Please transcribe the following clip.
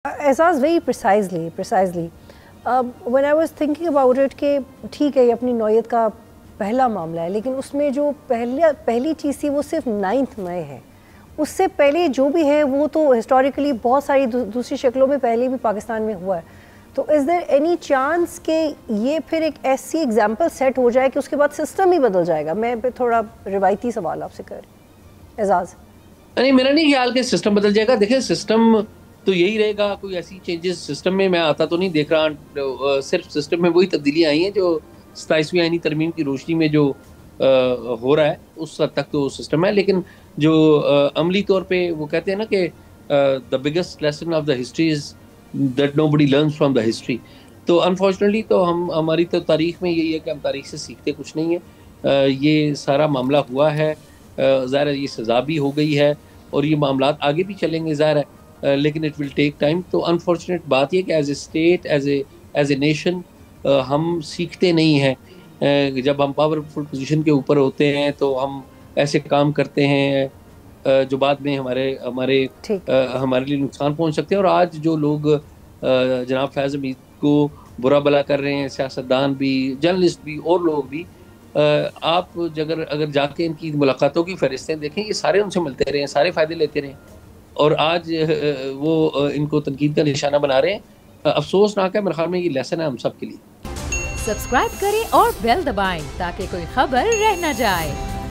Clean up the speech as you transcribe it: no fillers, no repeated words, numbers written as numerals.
احساس very precisely when I was thinking about it کہ ٹھیک ہے یہ اپنی نوعیت کا پہلا معاملہ ہے، لیکن اس میں جو پہلی چیز تھی وہ صرف 9 مئی ہے. اس سے پہلے جو بھی ہے وہ تو ہسٹوریکلی بہت ساری دوسری شکلوں میں پہلے بھی پاکستان میں ہوا ہے. تو از دیر اینی چانس کہ یہ پھر ایک ایسی ایگزامپل سیٹ ہو جائے کہ اس کے بعد سسٹم ہی بدل جائے گا؟ میں پھر تھوڑا روایتی سوال آپ سے کر رہی ہوں. اعزاز نہیں، میرا نہیں خیال کہ سسٹم بدل جائے گا. دیکھیں سسٹم تو یہی رہے گا. کوئی ایسی چینجز سسٹم میں آتا تو نہیں دیکھ رہا. صرف سسٹم میں وہی تبدیلیاں آئی ہیں جو 27ویں آئینی ترمیم کی روشنی میں جو ہو رہا ہے اس حد تک تو سسٹم ہے. لیکن جو عملی طور پہ وہ کہتے ہیں نا کہ the biggest lesson of the history is that nobody learns from the history. تو انفارچونیٹلی تو ہماری تو تاریخ میں یہی ہے کہ ہم تاریخ سے سیکھتے کچھ نہیں ہیں. یہ سارا معاملہ ہوا ہے، ظاہر ہے یہ سزا بھی ہو گئی ہے اور یہ معاملات آگے بھی چلیں گے ظاہر ہے، لیکن اٹ ول ٹیک ٹائم. تو انفارچونیٹ بات یہ کہ as a state, as a nation ہم سیکھتے نہیں ہیں. جب ہم پاورفل پوزیشن کے اوپر ہوتے ہیں تو ہم ایسے کام کرتے ہیں جو بعد میں ہمارے لیے نقصان پہنچ سکتے ہیں. اور آج جو لوگ جناب فیض حمید کو برا بلا کر رہے ہیں، سیاستدان بھی، جرنلسٹ بھی اور لوگ بھی، آپ اگر جا کے ان کی ملاقاتوں کی فہرستیں دیکھیں، یہ سارے ان سے ملتے رہے ہیں، سارے فائدے لیتے رہے ہیں، اور آج وہ ان کو تنقید کا نشانہ بنا رہے ہیں. افسوسناک ہے. میرے خیال میں یہ لیسن ہے ہم سب کے لیے. سبسکرائب کریں اور بیل دبائیں تاکہ کوئی خبر رہ نہ جائے.